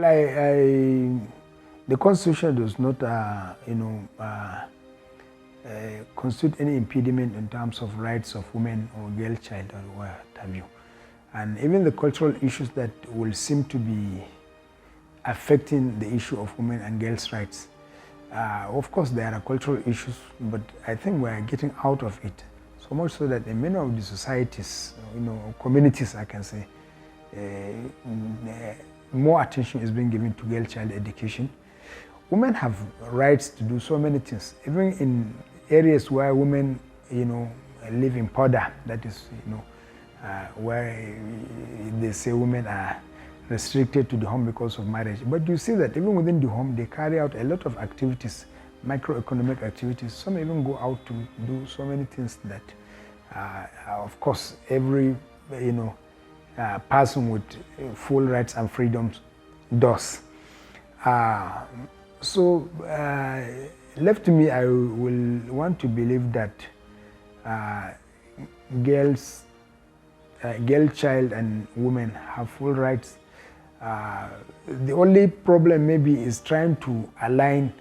Well, the Constitution does not, constitute any impediment in terms of rights of women or girl child or what have you. And even the cultural issues that will seem to be affecting the issue of women and girls' rights. Of course, there are cultural issues, but I think we are getting out of it. So much so that in many of the societies, communities, I can say, more attention is being given to girl child education. Women have rights to do so many things, even in areas where women, live in powder. That is, where they say women are restricted to the home because of marriage. But you see that even within the home, they carry out a lot of activities, microeconomic activities. Some even go out to do so many things that, of course, every, person with full rights and freedoms does. So, left to me, I will want to believe that girl child and women have full rights. The only problem maybe is trying to align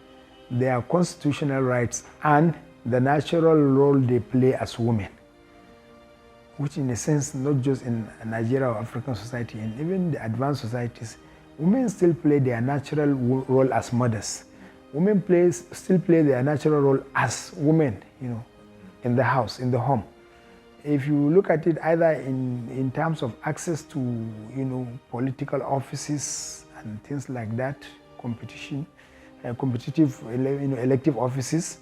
their constitutional rights and the natural role they play as women, which in a sense, not just in Nigeria or African society, and even the advanced societies, women still play their natural role as mothers. Women still play their natural role as women, in the house, in the home. If you look at it either in terms of access to, political offices and things like that, competitive, elective offices,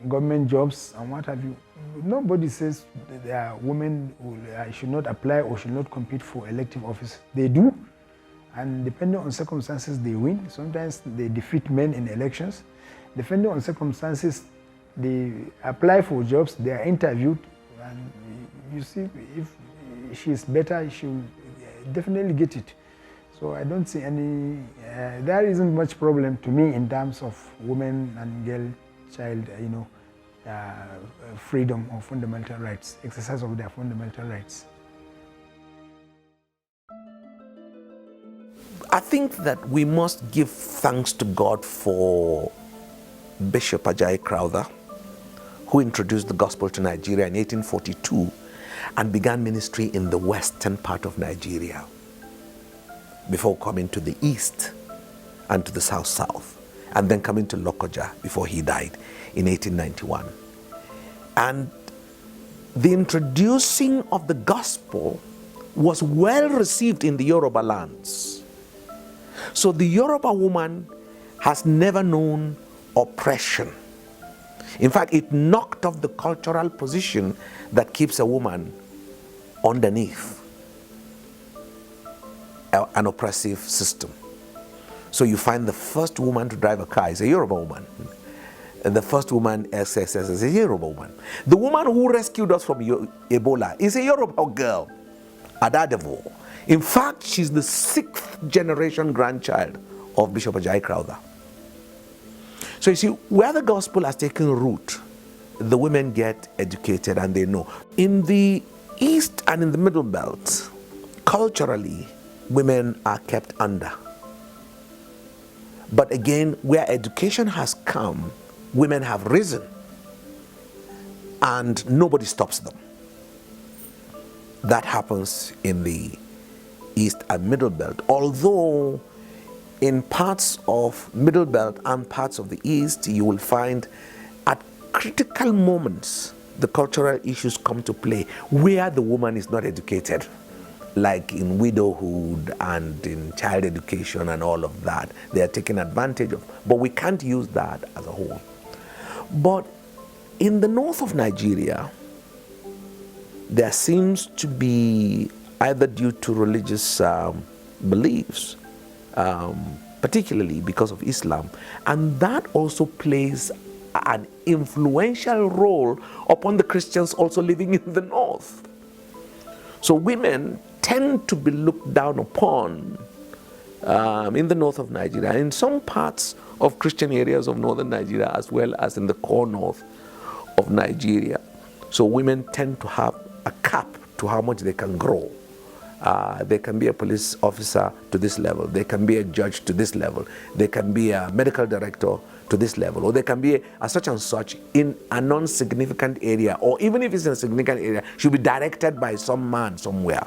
government jobs and what have you, nobody says that women should not apply or should not compete for elective office. They do, and depending on circumstances, they win. Sometimes they defeat men in elections. Depending on circumstances, they apply for jobs, they are interviewed, and you see, if she is better, she will definitely get it. So I don't see any, there isn't much problem to me in terms of women and girl child, freedom or fundamental rights, exercise of their fundamental rights. I think that we must give thanks to God for Bishop Ajayi Crowther, who introduced the gospel to Nigeria in 1842 and began ministry in the western part of Nigeria before coming to the east and to the south, and then coming to Lokoja before he died in 1891. And the introducing of the gospel was well received in the Yoruba lands. So the Yoruba woman has never known oppression. In fact, it knocked off the cultural position that keeps a woman underneath an oppressive system. So you find the first woman to drive a car is a Yoruba woman. And the first woman SSS is a Yoruba woman. The woman who rescued us from Ebola is a Yoruba girl, Adadevo. In fact, she's the 6th generation grandchild of Bishop Ajayi Crowther. So you see, where the gospel has taken root, the women get educated and they know. In the East and in the Middle Belt, culturally, women are kept under. But again, where education has come, women have risen and nobody stops them. That happens in the East and Middle Belt, although in parts of Middle Belt and parts of the East, you will find at critical moments the cultural issues come to play where the woman is not educated, like in widowhood and in child education and all of that. They are taken advantage of, but we can't use that as a whole. But in the north of Nigeria, there seems to be, either due to religious beliefs, particularly because of Islam, and that also plays an influential role upon the Christians also living in the north. So women tend to be looked down upon in the north of Nigeria, in some parts of Christian areas of northern Nigeria, as well as in the core north of Nigeria. So women tend to have a cap to how much they can grow There can be a police officer to this level. There can be a judge to this level. There can be a medical director to this level. Or there can be a such and such in a non-significant area. Or even if it's in a significant area, should be directed by some man somewhere.